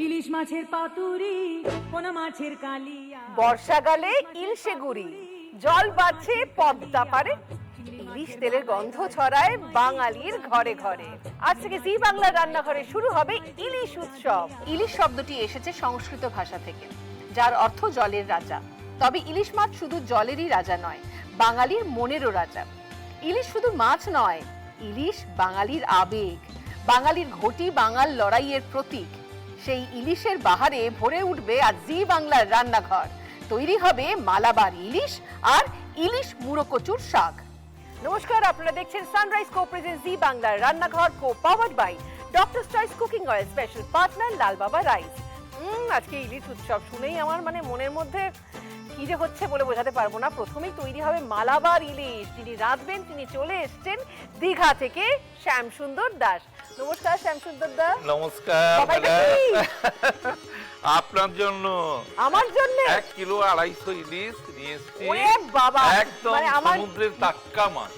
ইলিশ মাছের পাতুরি, পোনা মাছের কালিয়া। বর্ষাকালে ইলশে গুড়ি, জল বাড়ছে পদ্মা পারে, ইলিশ তেলের গন্ধ ছড়ায় বাঙালির ঘরে ঘরে। আজ থেকে জি বাংলার রান্নাঘরে শুরু হবে ইলিশ উৎসব। ইলিশ শব্দটি এসেছে সংস্কৃত ভাষা থেকে, যার অর্থ জলের রাজা। তবে ইলিশ মাছ শুধু জলেরই রাজা নয়, বাঙালির মনেরও রাজা। ইলিশ শুধু মাছ নয়, ইলিশ বাঙালির আবেগ, বাঙালির ঘটি বাঙাল লড়াইয়ের প্রতীক। সেই ইলিশের বাহারে ভরে উঠবে আজ জি বাংলার রান্নাঘর। তৈরি হবে মালাবার ইলিশ আর ইলিশ মুড়ো কচুর শাক। নমস্কার, আপনারা দেখছেন সানরাইজ কো প্রেজেন্ট জি বাংলার রান্নাঘর, co powered by doctor's choice cooking oil, special partner Lal Baba rice. আজকে ইলিশ উৎসব শুনেই আমার মনের মধ্যে কি যে হচ্ছে বলে বোঝাতে পারবো না। প্রথমেই তৈরি হবে মালাবার ইলিশ। যিনি রাঁধবেন তিনি চলে এসেছেন দীঘা থেকে, শ্যামসুন্দর দাস। নমস্কার শ্যামসুন্দর দা। নমস্কার। আপনার জন্য, আমার জন্য 1 কিলো 250 ইলিশ নিয়ে এসেছি। ওরে বাবা, একদম সমুদ্রের টাটকা মাছ,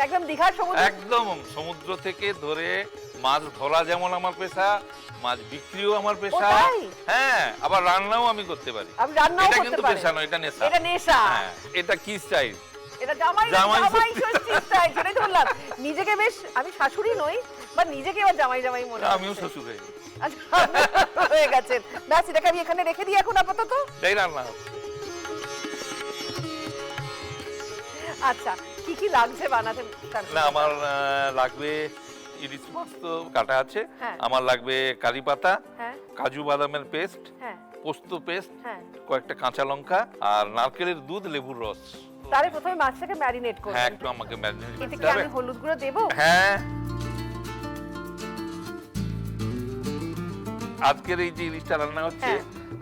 একদম দীঘার সমুদ্র, একদম সমুদ্র থেকে ধরে। মাছ ধরা যেমন আমার পেশা, মাছ বিক্রিও আমার পেশা। হ্যাঁ, আবার রান্নাও আমি করতে পারি। আমি রান্নাও করতে পারি। এটা কিন্তু পেশা নয়, এটা নেশা। এটা নেশা। হ্যাঁ, এটা কি স্টাইল? এটা জামাই ষষ্ঠী স্টাইল। সেটাই বললাম, নিজেকে বেশ, আমি শাশুড়ি নই বা নিজেকে আবার জামাই জামাই মনে হয়। আমিও শ্বশুর হয়ে গেছি। আচ্ছা, হয়ে গেছেন। ব্যাস, এটাকে আমি এখানে রেখে দিই এখন আপাতত। তাই রান্না হবে। আচ্ছা, কি কি লাগছে বানাতে? না, আমার লাগবে ইলিশ মাছ তো কাটা আছে, আমার লাগবে কারি পাতা, কাজু বাদামের পেস্ট, পোস্ত পেস্ট, কয়েকটা কাঁচা লঙ্কা আর নারকেলের দুধ, লেবুর রস। তারে প্রথমে মাছটাকে ম্যারিনেট করব। হ্যাঁ, একটু আমাকে ম্যারিনেট করতে হবে। এতে কি আমি হলুদ গুঁড়ো দেব? হ্যাঁ। আজকের এই যে ইলিশটা রান্না হচ্ছে,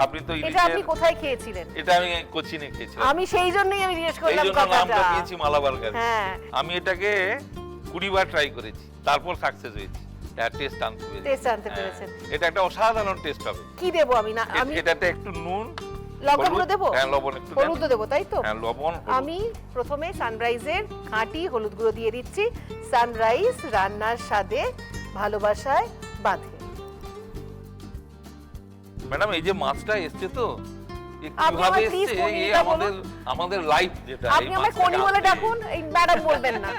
আপনি তো এটা আপনি কোথায় খেয়েছিলেন? এটা আমি কোচিনে খেয়েছিলাম। আমি সেই জন্যই আমি জিজ্ঞেস করলাম কথাটা। এই জন্য নামটা দিয়েছি মালাবার কারি। হ্যাঁ, আমি এটাকে 20 বার ট্রাই করেছি, তারপর সাকসেস হয়েছি। টেস্ট আনতে পেরেছেন। এটা একটা অসাধারণ টেস্ট হবে। কি দেব আমি? না, আমি এটাতে একটু নুন, লবণ গুঁড়ো দেব। হ্যাঁ, লবণ একটু, হলুদ দেব, তাই তো? হ্যাঁ, লবণ। আমি প্রথমে সানরাইজের খাঁটি হলুদ গুঁড়ো দিয়ে দিচ্ছি। সানরাইজ, রান্নার স্বাদে, ভালোবাসায় বাঁধে। ম্যাডাম, এই যে মাছটা এসছে তো, কিভাবে এসছে? এই আমাদের লাইফ যেটা। আপনি আমায় কোনি বলে ডাকুন, এই ম্যাডাম বলবেন না।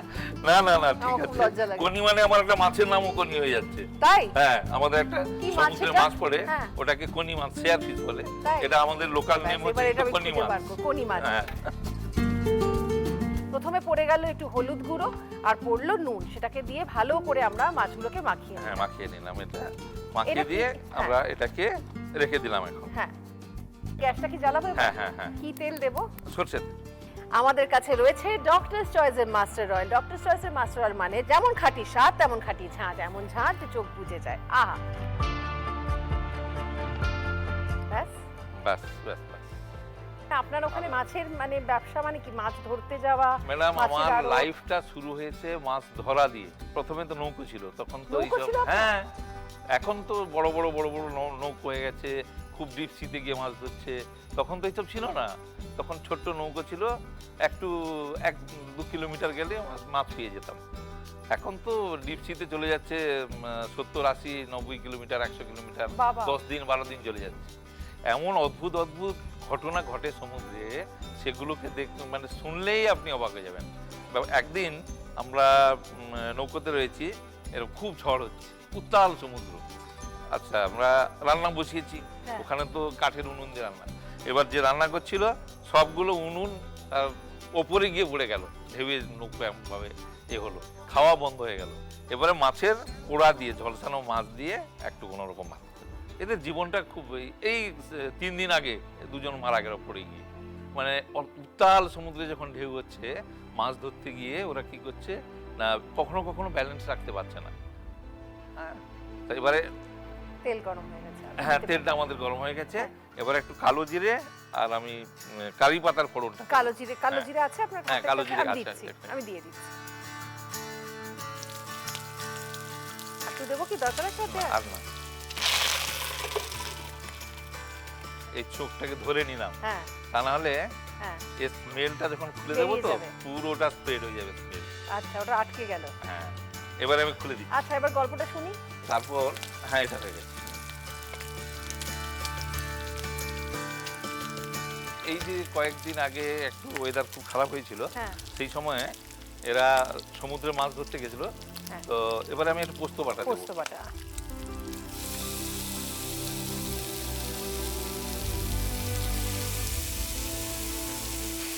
না না না, ঠিক আছে। কোনি মানে আমার একটা মাছের নামও কোনি হয়ে যাচ্ছে। তাই? হ্যাঁ, আমাদের একটা সমুদ্রে মাছ পড়ে, ওটাকে কোনি মাছ, শেয়ার ফিশ বলে। এটা আমাদের লোকাল নেম হচ্ছে কোনি মাছ। কোনি মাছ। প্রথমে পড়ে গেল একটু হলুদ গুঁড়ো আর পড়লো নুন। সেটাকে দিয়ে ভালো করে আমরা মাছগুলোকে মাখিয়ে নিলাম। হ্যাঁ, মাখিয়ে নিলাম। এটা মাখিয়ে দিয়ে আমরা এটাকে রেখে দিলাম এখন। হ্যাঁ, গ্যাসটা কি জ্বালাবো? হ্যাঁ হ্যাঁ হ্যাঁ। কি তেল দেব? সরষের তেল। আমাদের কাছে রয়েছে ডক্টরস চয়েসের মাস্টার অয়েল। ডক্টরস চয়েসের মাস্টার অয়েল মানে যেমন খাঁটি স্বাদ তেমন খাঁটি ঝাঁঝ, এমন ঝাঁঝ যে চোখ বুজে যায়। আহা, ব্যাস ব্যাস ব্যাস। আপনার ওখানে মাছের ব্যবসা মানে কি? মাছ ধরতে যাওয়া? ম্যাডাম, আমার লাইফটা শুরু হয়েছে মাছ ধরা দিয়ে। প্রথমে তো নৌকো ছিল, তখন তো এইসব। হ্যাঁ, এখন তো বড় বড় নৌকো হয়ে গেছে, খুব ডিপ সিতে গিয়ে মাছ ধরছে। তখন তো এইসব ছিল না, তখন ছোট্ট নৌকো ছিল, একটু 1-2 কিলোমিটার গেলে মাছ পেয়ে যেতাম। এখন তো ডিপ সিতে চলে যাচ্ছে 70-80-90 কিলোমিটার, 100 কিলোমিটার, 10 দিন 12 দিন চলে যাচ্ছে। এমন অদ্ভুত অদ্ভুত ঘটনা ঘটে সমুদ্রে, সেগুলোকে শুনলেই আপনি অবাক হয়ে যাবেন। একদিন আমরা নৌকোতে রয়েছি, এরকম খুব ঝড় হচ্ছে, উত্তাল সমুদ্র। আচ্ছা, আমরা রান্না বসিয়েছি, ওখানে তো কাঠের উনুন দিয়ে রান্না। এবার যে রান্না করছিল সবগুলো উনুন তার ওপরে গিয়ে পড়ে গেল, ঢেউয়ে নৌকো এমনভাবে হলো, খাওয়া বন্ধ হয়ে গেল। এবারে মাছের পোড়া দিয়ে, ঝলসানো মাছ দিয়ে একটু কোনো রকম ভাত। এদের জীবনটা খুব, এই 3 দিন আগে 2জন মারা গেল পড়ে গিয়ে। উত্তাল সমুদ্রে যখন ঢেউ হচ্ছে, মাছ ধরতে গিয়ে ওরা কি করছে না, কখনো কখনো ব্যালেন্স রাখতে পারছে না। হ্যাঁ, এবারে তেল গরম হয়ে গেছে। হ্যাঁ, তেলটা আমাদের গরম হয়ে গেছে। এবার একটু কালো জিরে আর আমি কারি পাতার ফোড়নটা। কালো জিরে আছে আপনার কাছে? হ্যাঁ, কালো জিরে আছে, আমি দিয়ে দিচ্ছি। একটু দেবো কি? দরকার আছে? আর না, এই চোখটাকে ধরে নিলাম, তা না হলে এই স্মেলটা যখন খুলে দেবো তো পুরোটা স্প্রেড হয়ে যাবে স্মেল। আচ্ছা, ওটা আটকে গেল। হ্যাঁ, এবারে আমি খুলে দিই। আচ্ছা, এবার গল্পটা শুনি। তারপর হ্যাঁ, এটা হয়ে গেছে। এই যে কয়েকদিন আগে একটু ওয়েদার খুব খারাপ হয়েছিল, হ্যাঁ। সেই সময়ে এরা সমুদ্রে মাছ ধরতে গেছিল। হ্যাঁ। তো এবারে আমি একটু পোস্ত বাটা দেবো। পোস্ত বাটা।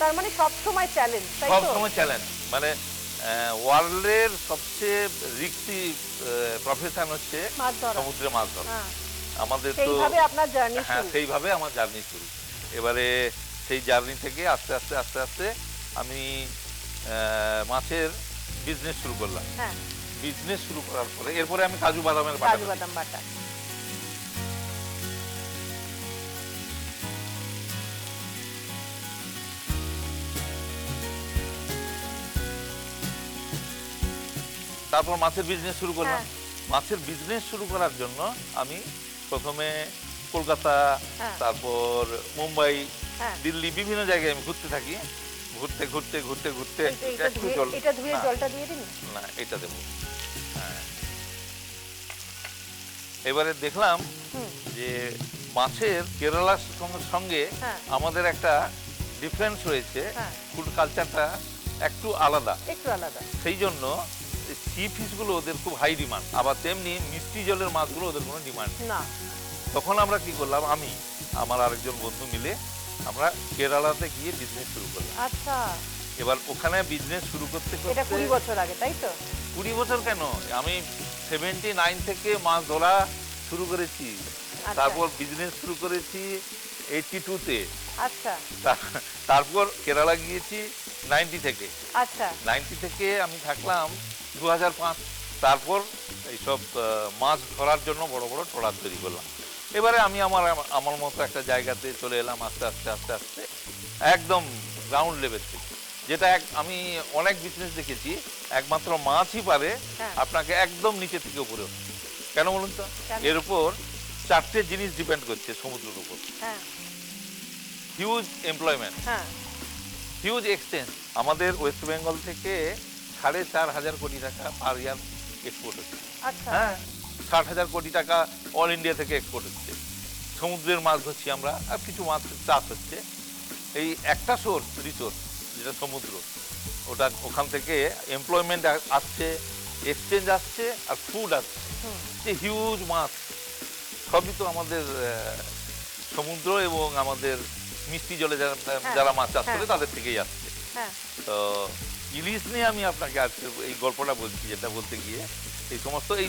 তার মানে সব সময় চ্যালেঞ্জ, তাই সব তো? সময় চ্যালেঞ্জ, মানে ওয়ার্ল্ডের সবচেয়ে রিস্কি প্রফেশন হচ্ছে মাছ ধরা। সমুদ্রে মাছ ধরা। হ্যাঁ। আমাদের তো সেইভাবে আপনার জার্নি হ্যাঁ, শুরু। সেইভাবে আমার জার্নি শুরু। এবারে সেই জার্নি থেকে আস্তে আস্তে আস্তে আস্তে আমি মাছের বিজনেস শুরু করলাম। হ্যাঁ। বিজনেস শুরু করার পরে এরপরে আমি কাজু বাদামের বাটা কাজু করি। বাদাম বাটা। তারপর মাছের বিজনেস শুরু করলাম। হ্যাঁ। মাছের বিজনেস শুরু করার জন্য আমি প্রথমে কলকাতা, হ্যাঁ। তারপর মুম্বাই, হ্যাঁ। দিল্লি, বিভিন্ন জায়গায় আমি ঘুরতে থাকি। ঘুরতে ঘুরতে ঘুরতে ঘুরতে একটু জল, এটা ধুয়ে না, জলটা দিয়ে দিন। না এটা দেবো। হ্যাঁ। এবারে দেখলাম হুম। যে মাছের কেরালার সঙ্গে হ্যাঁ। আমাদের একটা ডিফারেন্স রয়েছে। হ্যাঁ। ফুড কালচারটা একটু আলাদা। একটু আলাদা। সেই জন্য সি ফিশগুলো ওদের খুব হাই ডিমান্ড, আবার তেমনি মিষ্টি জলের মাছগুলো ওদের কোনো ডিমান্ড নেই। না। তখন আমরা কি করলাম, আমি আমার আরেকজন বন্ধু মিলে আমরা কেরালাতে গিয়ে বিজনেস শুরু করলাম। আচ্ছা। এবার ওখানে বিজনেস শুরু করতে এটা করতে 20 বছর আগে, তাই তো? 20 বছর কেন, আমি 79 থেকে মাছ ধরা শুরু করেছি। আচ্ছা। তারপর বিজনেস শুরু করেছি 82-তে। আচ্ছা। তারপর কেরালা গিয়েছি 90 থেকে। আচ্ছা। 90 থেকে আমি থাকলাম 2005। তারপর এইসব মাছ ধরার জন্য বড় বড় ট্রলার তৈরি করলাম। এবারে আমি আমার মতো একটা জায়গাতে চলে এলাম আস্তে আস্তে আস্তে আস্তে, একদম গ্রাউন্ড লেভেল থেকে। যেটা আমি অনেক বিজনেস দেখেছি, একমাত্র মাছই পারে হ্যাঁ। আপনাকে একদম নিচে থেকে উপরে উঠতে। কেন বলুন তো? কেন? এর উপর 4টে জিনিস ডিপেন্ড করছে সমুদ্রের উপর। হ্যাঁ। হিউজ এমপ্লয়মেন্ট, হ্যাঁ। Huge exchange. আমাদের ওয়েস্ট বেঙ্গল থেকে 4,500 কোটি টাকা পার ইয়ার এক্সপোর্ট হচ্ছে। আচ্ছা। হ্যাঁ, 60,000 কোটি টাকা অল ইন্ডিয়া থেকে এক্সপোর্ট হচ্ছে। সমুদ্রের মাছ ধরছি আমরা, আর কিছু মাছ চাষ হচ্ছে। এই একটা রিসোর্স যেটা সমুদ্র, ওটা ওখান থেকে এমপ্লয়মেন্ট আসছে, এক্সচেঞ্জ আসছে, আর ফুড আসছে। যে হিউজ মাছ সবই তো আমাদের সমুদ্র এবং আমাদের মিষ্টি জলে যারা মাছ চাষ করে তাদের থেকেই আসছে। হ্যাঁ। তো ইলিশ নিয়ে আমি আপনাকে আজকে এই গল্পটা বলছি, যেটা বলতে গিয়ে এই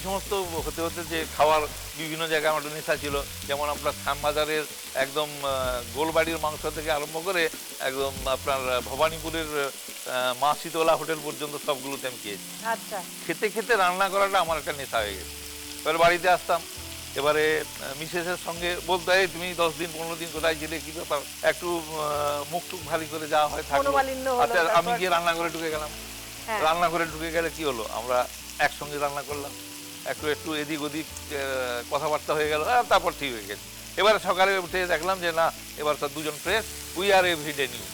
সমস্ত হতে হতে যে খাওয়ার বিভিন্ন জায়গায় আমার নেশা ছিল। যেমন আপনার শ্যামবাজারের একদম গোলবাড়ির মাংস থেকে আরম্ভ করে একদম আপনার ভবানীপুরের মা শীতলা হোটেল পর্যন্ত সবগুলোতে আমি খেয়েছি। আচ্ছা। খেতে খেতে রান্না করাটা আমার একটা নেশা হয়ে গেছে। এবার বাড়িতে আসতাম, এবারে মিসেসের সঙ্গে বলতো, এই তুমি 10 দিন 15 দিন কোথায় গেলে, কি ব্যাপার, একটু মুখ টুক ভারী করে যাওয়া হয় থাকলো। মনোমালিন্য হলো, আচ্ছা, আমি তারপর? গিয়ে রান্নাঘরে ঢুকে গেলাম। হ্যাঁ। রান্নাঘরে ঢুকে গেলে কি হলো, আমরা একসঙ্গে রান্না করলাম, একটু এদিক ওদিক কথাবার্তা হয়ে গেল, তারপর ঠিক হয়ে গেছে। এবারে সকালে উঠে দেখলাম যে না, এবার সব দুজন fresh, we are everyday new.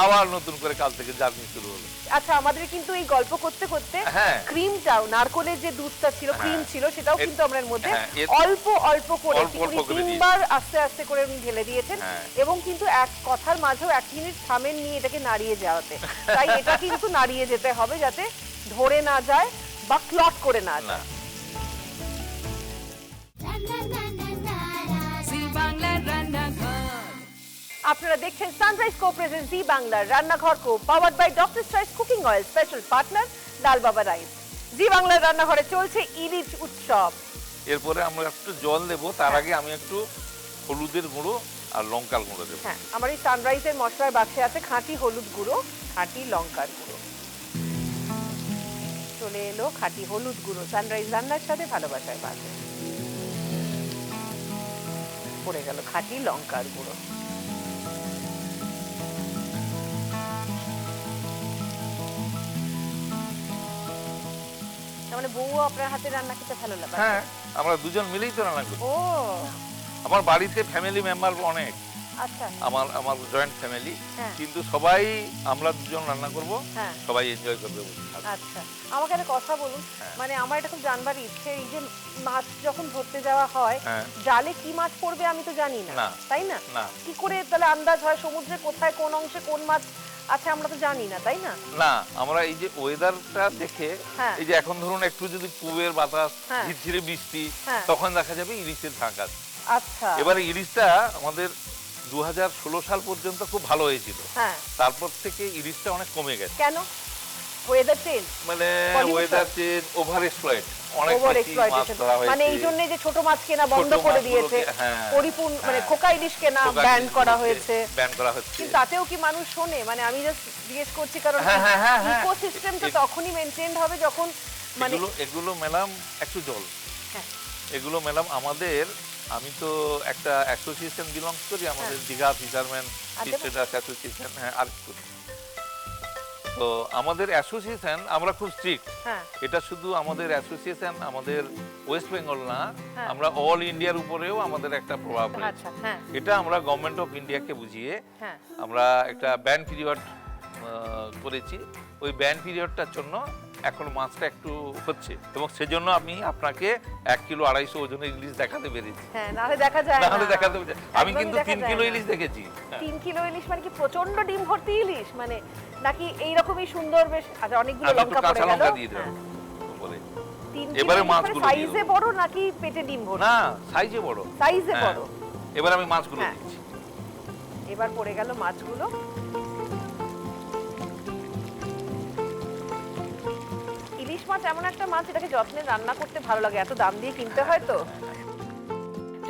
আবার নতুন করে কাল থেকে জার্নি শুরু হলো। আচ্ছা, আমাদের কিন্তু এই গল্প করতে করতে হ্যাঁ। ক্রিমটাও, নারকোলের যে দুধটা ছিল, ক্রিম ছিল, সেটাও কিন্তু আমরা এর মধ্যে অল্প অল্প করে তিনবার আস্তে আস্তে করে উনি ঢেলে দিয়েছেন। এবং কিন্তু এক কথার মাঝেও 1 মিনিট থামেন নিয়ে এটাকে নাড়িয়ে যাওয়াতে। তাই এটা কিন্তু নাড়িয়ে যেতে হবে যাতে ধরে না যায় বা ক্লট করে না যায়। আপনারা দেখছেন সানরাইজ কো প্রেজেন্ট জি বাংলার রান্নাঘর co, powered by doctor choice cooking oil, special partner Lal Baba rice. জি বাংলার রান্নাঘরে চলছে ইলিশ উৎসব। এরপরে আমরা একটু জল দেবো, তার আগে আমি একটু হলুদের গুঁড়ো আর লঙ্কার গুঁড়ো দেবো। হ্যাঁ, আমার এই সানরাইজের মশলার বাক্সে আছে খাঁটি হলুদ গুঁড়ো, খাঁটি লঙ্কার গুঁড়ো। চলে এলো খাঁটি হলুদ গুঁড়ো, সানরাইজ রান্নার সাথে ভালোবাসায় বাঁধে। পড়ে গেল খাঁটি লঙ্কার গুঁড়ো। মানে বউ আপনার হাতে রান্না খেতে ভালো লাগে? হ্যাঁ, আমরা দুজন মিলেই তো রান্না করি। ও, আমার বাড়িতে ফ্যামিলি মেম্বার অনেক, আচ্ছা আমার আমার জয়েন্ট ফ্যামিলি, হ্যাঁ। কিন্তু সবাই আমরা দুজন রান্না করব, হ্যাঁ সবাই এনজয় করবে বসে খাবে। আচ্ছা আমাকে একটা কথা বলুন, হ্যাঁ। মানে আমার এটা খুব জানবার ইচ্ছে, এই যে মাছ যখন ধরতে যাওয়া হয় হ্যাঁ। জালে কি মাছ পড়বে আমি তো জানি না, না। তাই না? না কি করে তাহলে আন্দাজ হয় সমুদ্রে কোথায় কোন অংশে কোন মাছ আছে? আমরা তো জানি না, তাই না? না, আমরা এই যে ওয়েদারটা দেখে, হ্যাঁ। এই যে এখন ধরুন একটু যদি পুবের বাতাস, হ্যাঁ। ঝিরঝিরে বৃষ্টি, হ্যাঁ। তখন দেখা যাবে ইলিশের ঝাঁক আছে। আচ্ছা এবারে ইলিশটা আমাদের 2016 সাল পর্যন্ত খুব ভালো হয়েছিল, হ্যাঁ তারপর থেকে ইলিশটা অনেক কমে গেছে। কেন? ওয়েদার চেঞ্জ, মানে Pollution? Weather change, over exploit, অনেক ওভার বেশি মাছ এক্সপ্লয়টেশন, ধরা হয়েছে। মানে এই জন্য যে ছোট মাছ কেনা বন্ধ ছোট করে মাছগুলোকে, দিয়েছে, হ্যাঁ, পরিপূর্ণ মানে হ্যাঁ। খোকা ইলিশ কেনা খোকা ব্যান ইলিশগুলোকে করা হয়েছে। ব্যান করা হচ্ছে। কিন্তু তাতেও কি মানুষ শোনে? মানে আমি জাস্ট জিজ্ঞেস করছি কারণ হ্যাঁ, হ্যাঁ, হ্যাঁ, হ্যাঁ। ইকোসিস্টেম তো তখনই মেনটেন হবে যখন মানে এগুলো ম্যাডাম একটু জল, হ্যাঁ। এগুলো ম্যাডাম আমাদের, আমি তো একটা অ্যাসোসিয়েশন বিলংস করি, আমাদের দীঘা ফিশারম্যান ট্রেডার্স অ্যাসোসিয়েশন, হ্যাঁ, আর তো আমাদের অ্যাসোসিয়েশন আমরা খুব স্ট্রিক্ট। হ্যাঁ এটা শুধু আমাদের অ্যাসোসিয়েশন, আমাদের ওয়েস্ট বেঙ্গল না, হ্যাঁ। আমরা অল ইন্ডিয়ার উপরেও আমাদের একটা প্রভাব রয়েছে। আচ্ছা হ্যাঁ এটা আমরা গভর্নমেন্ট অফ ইন্ডিয়াকে বুঝিয়ে হ্যাঁ আমরা একটা ব্যান পিরিয়ড করেছি। ওই ব্যান পিরিয়ডটার জন্য এখন মাছটা একটু হচ্ছে, এবং সেজন্য আমি আপনাকে 1 কিলো 250 ওজনের ইলিশ দেখাতে পেরেছি। হ্যাঁ, নাহলে দেখা যায় না। নাহলে দেখাতে আমি একদমই কিন্তু দেখা 3 যায় কিলো না। ইলিশ দেখেছি। 3 কিলো ইলিশ মানে কি প্রচন্ড ডিম ভর্তি ইলিশ, মানে নাকি এইরকমই সুন্দর বেশ? আচ্ছা অনেকগুলো আমি একটু লঙ্কা পড়ে কাঁচা গেল। লঙ্কা দিয়ে দিলাম উপরে। 3 এবারে কিলো মাছগুলো সাইজে দিয়ে বড় নাকি পেটে ডিম ভর্তি? না, সাইজে বড়। সাইজে হ্যাঁ। বড়। এবার আমি মাছগুলো হ্যাঁ। দিচ্ছি। এবার পড়ে গেল মাছগুলো। ইলিশ মাছ এমন একটা মাছ যেটাকে যত্নে রান্না করতে ভালো লাগে, এত দাম দিয়ে কিনতে হয় তো।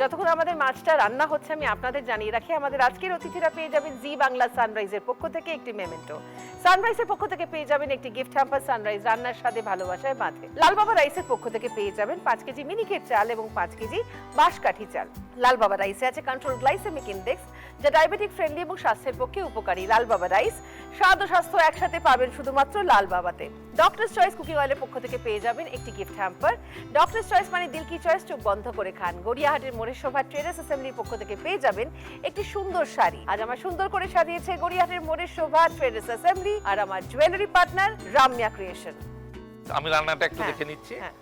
যতক্ষণ আমাদের মাছটা রান্না হচ্ছে আমি আপনাদের জানিয়ে রাখি, আমাদের আজকের অতিথিরা পেয়ে যাবেন জি বাংলা সানরাইজের পক্ষ থেকে একটি মেমেন্টো, সানরাইজের পক্ষ থেকে পেয়ে যাবেন একটি গিফট হ্যাম্পার, সানরাইজ রান্নার স্বাদে ভালোবাসায় বাঁধে। লাল বাবা রাইসের পক্ষ থেকে পেয়ে যাবেন 5 কেজি মিনিকেট চাল এবং 5 কেজি বাঁশকাঠি চাল। লাল বাবা রাইসে আছে কন্ট্রোল গ্লাইসেমিক ইনডেক্স, যা ডায়াবেটিক ফ্রেন্ডলি এবং স্বাস্থ্যের পক্ষে উপকারী। লাল বাবা রাইস, স্বাদ ও স্বাস্থ্য একসাথে পাবেন শুধুমাত্র লাল বাবাতে। ডক্টরস চয়েস কুকিং অয়েলের পক্ষ থেকে পেয়ে যাবেন একটি গিফট হ্যাম্পার। ডক্টরস চয়েস মানে দিল কি চয়েস, চোখ বন্ধ করে খান। গড়িয়াহাটের মোড়ের শোভা ট্রেডার্স অ্যাসেম্বলির পক্ষ থেকে পেয়ে যাবেন একটি সুন্দর শাড়ি। আজ আমার সুন্দর করে সাজিয়েছে গড়িয়াহাটের মোড়ের শোভা ট্রেডার্স অ্যাসেম্বলি আর আমার জুয়েলারি পার্টনার রাম্যা ক্রিয়েশন। আমি রান্নাটা একটু হ্যাঁ, দেখে নিচ্ছি। হ্যাঁ।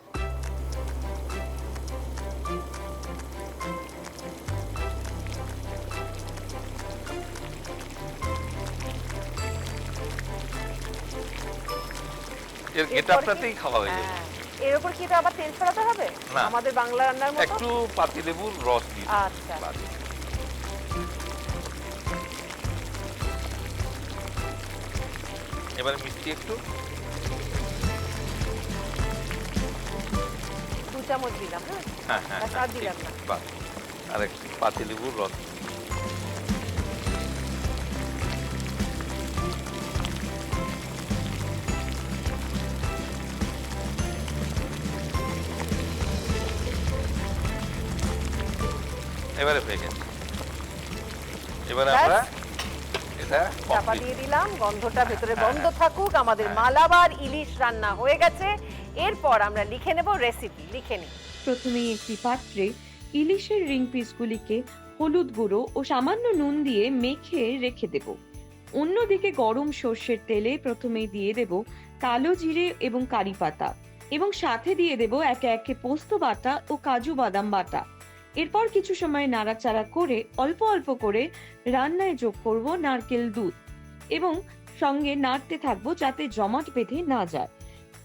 এর গেটআপটাতেই খাওয়া হয়ে যাবে। হ্যাঁ। এর উপর কি এটা আবার তেল ছড়াতে হবে? না। আমাদের বাংলা রান্নার মতো? একটু পাতিলেবুর রস দিয়ে দিই। আচ্ছা। বাস। এবারে মিষ্টি একটু, 2 চামচ দিলাম। হ্যাঁ হ্যাঁ হ্যাঁ ব্যাস, আর দিলাম না। বাস। আর একটু পাতিলেবুর রস। এবারে হয়ে গেছে। এবারে ব্যাস। আমরা এটা চাপা complete। দিয়ে দিলাম, গন্ধটা ভেতরে হ্যাঁ, বন্ধ থাকুক। আমাদের হ্যাঁ। মালাবার ইলিশ রান্না হয়ে গেছে। এরপর আমরা লিখে নেব রেসিপি। লিখে নিই। প্রথমেই একটি পাত্রে ইলিশের রিং পিসগুলিকে হলুদ গুঁড়ো ও সামান্য নুন দিয়ে মেখে রেখে দেব। অন্যদিকে গরম সর্ষের তেলে প্রথমেই দিয়ে দেব কালো জিরে এবং কারি পাতা, এবং সাথে দিয়ে দেব একে একে পোস্ত বাটা ও কাজু বাদাম বাটা। এরপর কিছু সময় নাড়াচাড়া করে অল্প অল্প করে রান্নায় যোগ করব নারকেল দুধ, এবং সঙ্গে নাড়তে থাকবো যাতে জমাট বেঁধে না যায়।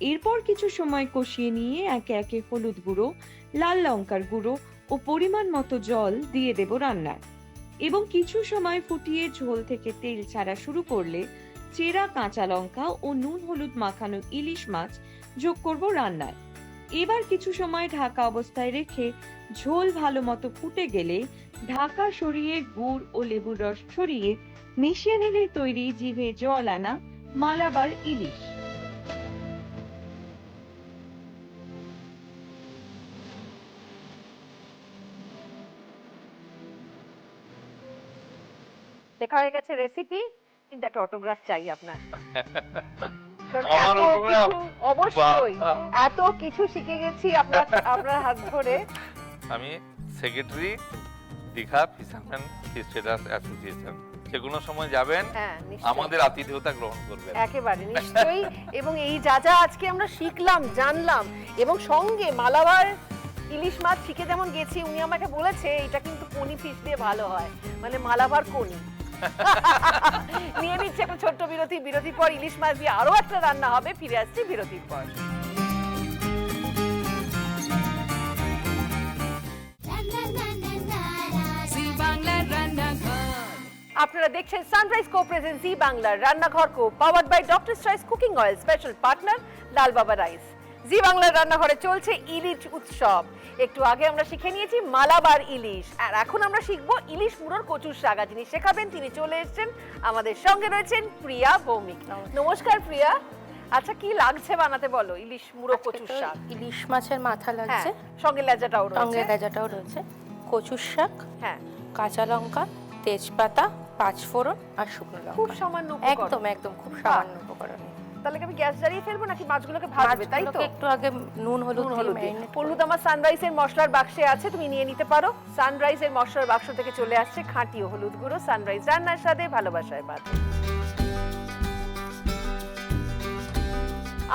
এরপর কিছু সময় কষিয়ে নিয়ে একে একে হলুদ গুঁড়ো, লাল লঙ্কার গুঁড়ো ও পরিমাণ মতো জল দিয়ে দেব রান্নায়, এবং কিছু সময় ফুটিয়ে ঝোল থেকে তেল ছাড়া শুরু করলে চেরা কাঁচা লঙ্কা ও নুন হলুদ মাখানো ইলিশ মাছ যোগ করব রান্নায়। এবার কিছু সময় ঢাকা অবস্থায় রেখে ঝোল ভালো মতো ফুটে গেলে ঢাকা সরিয়ে গুড় ও লেবুর রস ছড়িয়ে মিশিয়ে নিলে তৈরি জিভে জল আনা মালাবার ইলিশ। দেখা হয়ে গেছে রেসিপি, কিন্তু একটা অটোগ্রাফ চাই আপনার। কারণ আমার এত autograph? কিছু, অবশ্যই বাহ। এত কিছু শিখে গেছি আপনার আপনার হাত ধরে। আমি secretary Digha fisherman fish traders association, যে কোনো সময় যাবেন, হ্যাঁ নিশ্চয়ই। আমাদের আতিথেয়তা গ্রহণ করবেন। একেবারে নিশ্চয়ই। এবং এই যা যা আজকে আমরা শিখলাম, জানলাম, এবং সঙ্গে মালাবার ইলিশ মাছ শিখে যেমন গেছি, উনি আমাকে বলেছে এটা কিন্তু কোনি ফিশ দিয়ে ভালো হয়, মানে মালাবার কোনি। নিয়ে নিচ্ছে একটা ছোট্ট বিরতি, বিরতির পর ইলিশ মাছ দিয়ে আরো একটা রান্না হবে। ফিরে আসছি বিরতির পর। আপনারা দেখছেন সানরাইজ কো প্রেজেন্ট জি বাংলার রান্নাঘর co powered by doctor choice cooking oil, special partner Lal Baba rice. জি বাংলার রান্নাঘরে চলছে ইলিশ উৎসব। একটু আগে আমরা শিখে নিয়েছি মালাবার ইলিশ, আর এখন আমরা শিখবো ইলিশ মুড়োর কচুর শাক। যিনি শেখাবেন তিনি চলে এসেছেন, আমাদের সঙ্গে রয়েছেন প্রিয়া ভৌমিক। নমস্কার প্রিয়া। আচ্ছা, কি লাগছে বানাতে বলো? ইলিশ মুড়ো কচুর শাক, ইলিশ মাছের মাথা লাগছে, সঙ্গে লেজাটাও সঙ্গে রয়েছে। লেজাটাও রয়েছে, কচুর শাক, হ্যাঁ, কাঁচা লঙ্কা, তেজপাতা, পাঁচফোড়ন আর শুকনো খুব লঙ্কা। সামান্য উপকরণ। একদম একদম খুব সামান্য উপকরণ। তাহলে কি আমি গ্যাস জ্বালিয়ে ফেলবো নাকি মাছগুলোকে ভাজবে? তাই তো, মাছগুলোকে একটু আগে নুন হলুদ দিয়ে হলুদ দিয়ে। marinate হলুদ আমার সানরাইজের মশলার বাক্সে আছে, তুমি নিয়ে নিতে পারো। সানরাইজের মশলার বাক্স থেকে চলে আসছে খাঁটি হলুদ গুঁড়ো। সানরাইজ রান্নার সাথে ভালোবাসায় বাদ।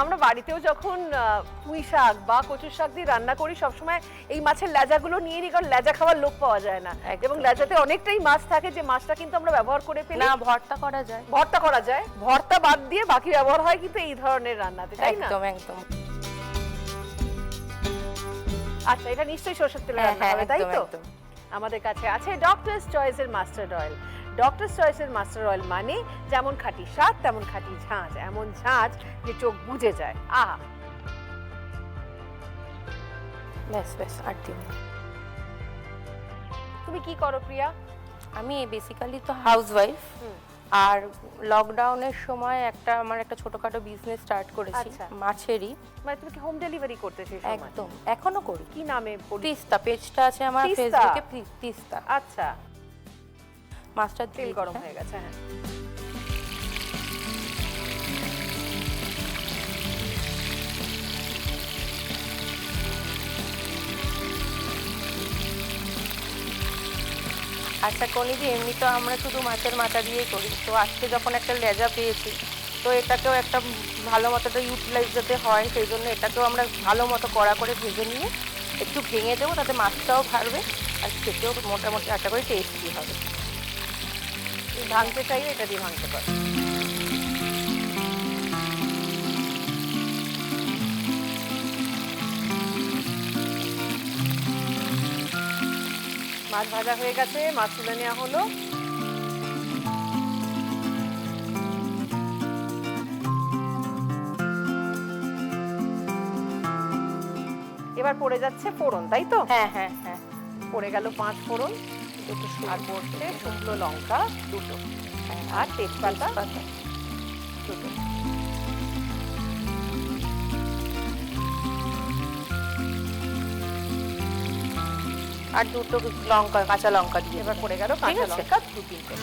আমরা বাড়িতেও যখন পুঁই শাক বা কচুর শাক দিয়ে রান্না করি, সবসময় এই মাছের লেজাগুলো নিয়ে নিই, কারণ লেজা খাওয়ার লোক পাওয়া যায় না, এবং লেজাতে অনেকটাই মাছ থাকে, যে মাছটা কিন্তু আমরা ব্যবহার করে ফেলি। না, ভর্তা করা যায়। ভর্তা করা যায়, ভর্তা বাদ দিয়ে বাকি ব্যবহার হয় কিন্তু এই ধরনের রান্নাতে, তাই না? একদম একদম। আচ্ছা, এটা নিশ্চয়ই সরষের তেলে রান্না হ্যাঁ, হবে, তাই একদম, তো? একদম। আমাদের কাছে আছে ডক্টরস চয়েসের মাস্টার্ড অয়েল। ডক্টরস চয়েসের মাস্টার্ড অয়েল মানে যেমন খাঁটি স্বাদ তেমন খাঁটি ঝাঁঝ, এমন ঝাঁঝ যে চোখ বুজে যায়। আহা, ব্যাস ব্যাস, আর দিন। তুমি কি করো প্রিয়া? আমি বেসিক্যালি তো হাউসওয়াইফ, হুম। আর লকডাউনের সময় আমার একটা ছোটখাটো বিজনেস স্টার্ট করেছি আচ্ছা। মাছেরই। মানে তুমি কি হোম ডেলিভারি করতে সেই সময়? একদম, এখনো করি। কি নামে বলি? তিস্তা পেজটা আছে আমার তিস্তা? ফেসবুকে, তিস্তা। আচ্ছা, মাছটা তেল গরম হয়ে গেছে। হ্যাঁ, আচ্ছা কনিদি, এমনি তো আমরা শুধু মাছের মাথা দিয়েই করি, তো আজকে যখন একটা লেজা পেয়েছি, তো এটাকেও একটা ভালো মতো ইউটিলাইজ যাতে হয়, সেই জন্য এটাকেও আমরা ভালো মতো কড়া করে ভেজে নিয়ে একটু ভেঙে দেবো, তাতে মাছটাও ভাজবে আর খেতেও মোটামুটি আশা করি টেস্টি হবে। তুমি ভাঙতে চাইলে এটা দিয়ে ভাঙতে পারো। মাছ ভাজা হয়ে গেছে, মাছ তুলে নেওয়া হলো। এবার পড়ে যাচ্ছে ফোড়ন, তাই তো? হ্যাঁ হ্যাঁ হ্যাঁ, পড়ে গেল 5 ফোড়ন, একটু আর পড়ছে শুকনো লঙ্কা 2টো, আর তেজপাতা 2টো। আর 2টো লঙ্কা, কাঁচা লঙ্কা দিয়ে। এবার পড়ে গেল ঠিক কাঁচা আছে। লঙ্কা 2-3টে।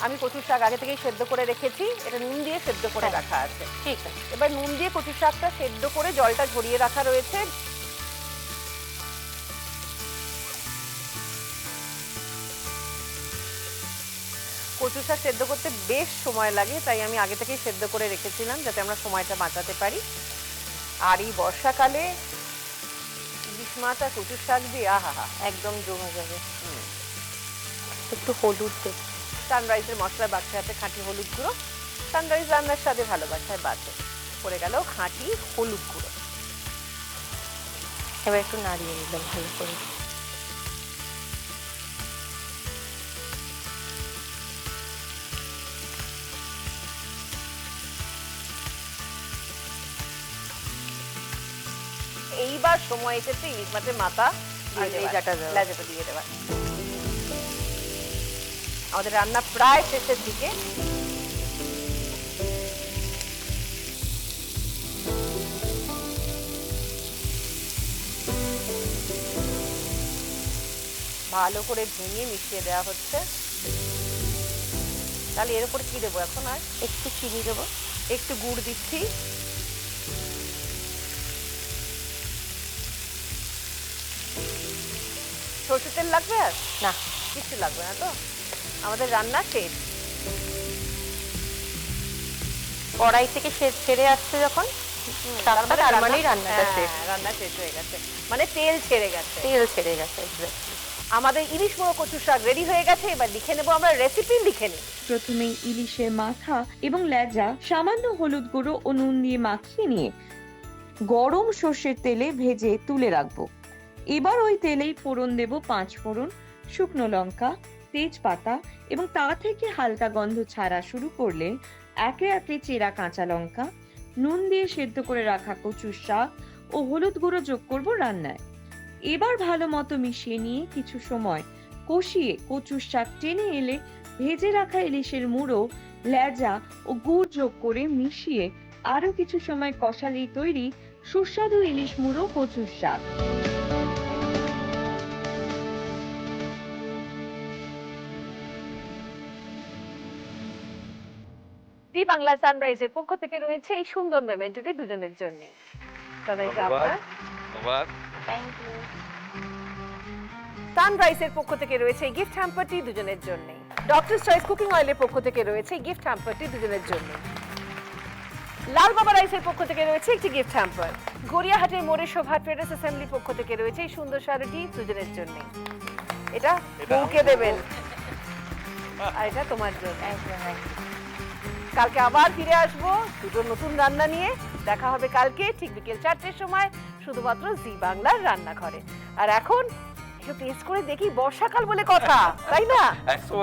আমি কচুর শাক আগে থেকেই সেদ্ধ করে রেখেছি, এটা নুন দিয়ে সেদ্ধ করে হ্যাঁ। রাখা আছে। ঠিক আছে। এবার নুন দিয়ে কচুর শাকটা সেদ্ধ করে জলটা ঝরিয়ে রাখা রয়েছে। কচু শাক সেদ্ধ করতে বেশ সময় লাগে, তাই আমি আগে থেকেই সেদ্ধ করে রেখেছিলাম যাতে আমরা সময়টা বাঁচাতে পারি। আর এই বর্ষাকালে ইলিশ মাছ আর কচুর শাক দিয়ে আহা একদম জমে যাবে। একটু হলুদ দেব। সানরাইজের মশলার বাক্সে আছে খাঁটি হলুদ গুঁড়ো। সানরাইজ রান্নার সাথে ভালোবাসায় বাঁচে। পড়ে গেল খাঁটি হলুদ গুঁড়ো। এবার একটু নাড়িয়ে নিলাম ভালো করে। এইবার সময় এসেছে ইলিশ মাছের মাথা আর লেজাটা দেওয়ার। লেজাটা দিয়ে দেওয়ার। আমাদের রান্না প্রায় শেষের দিকে। ভালো করে ভেঙে মিশিয়ে দেওয়া হচ্ছে। তাহলে এর উপরে কি দেবো এখন? আর একটু চিনি দেবো, একটু গুড় দিচ্ছি, সরষের তেল লাগবে আর না, কিছু লাগবে না তো? আমাদের রান্না শেষ। কড়াই থেকে ছেড়ে আসছে যখন শাকটা, তার মানেই রান্নাটা শেষ। রান্না শেষ হয়ে গেছে, মানে তেল ছেড়ে গেছে। তেল ছেড়ে গেছে exactly। আমাদের ইলিশ মোড়ো কচু শাক রেডি হয়ে গেছে। এবার লিখে নেবো আমরা, রেসিপি লিখে নিই। প্রথমেই ইলিশের মাথা এবং লেজা সামান্য হলুদ গুঁড়ো ও নুন দিয়ে মাখিয়ে নিয়ে গরম সর্ষের তেলে ভেজে তুলে রাখবো। এবার ওই তেলেই ফোড়ন দেব 5 ফোড়ন, শুকনো লঙ্কা, তেজপাতা এবং তা থেকে হালকা গন্ধ ছাড়া শুরু করলে একে একে চেরা কাঁচা লঙ্কা, নুন দিয়ে সেদ্ধ করে রাখা কচুর শাক ও হলুদ গুঁড়ো যোগ করব রান্নায়। এবার ভালো মতো মিশিয়ে নিয়ে কিছু সময় কষিয়ে কচুর শাক টেনে এলে ভেজে রাখা ইলিশের মুড়ো, লেজা ও গুড় যোগ করে মিশিয়ে আরো কিছু সময় কষালেই তৈরি সুস্বাদু ইলিশ মুড়ো কচুর শাক। জি বাংলা সানরাইজের পক্ষ থেকে রয়েছে এই সুন্দর মেমেন্টোটি দুজনের জন্য। তাদেরকে আপনার ধন্যবাদ। সানরাইজের পক্ষ থেকে রয়েছে এই গিফট হ্যাম্পারটি দুজনের জন্য। ডক্টরস চয়েস কুকিং অয়েলের পক্ষ থেকে রয়েছে এই গিফট হ্যাম্পারটি দুজনের জন্য। লাল বাবা রাইসের পক্ষ থেকে রয়েছে একটি গিফট হ্যাম্পার। গড়িয়াহাটের মোড়ে শোভা ট্রেডার্স অ্যাসেম্বলির পক্ষ থেকে রয়েছে এই সুন্দর শাড়িটি দুজনের জন্য। এটা বউকে দেবেন আর এটা তোমার জন্য। কালকে আবার ফিরে আসবো দুটো নতুন রান্না নিয়ে। দেখা হবে কালকে ঠিক বিকেল 4টের সময় শুধুমাত্র জি বাংলার রান্নাঘরে। আর এখন একটু টেস্ট করে দেখি, বর্ষাকাল বলে কথা, তাই না? 100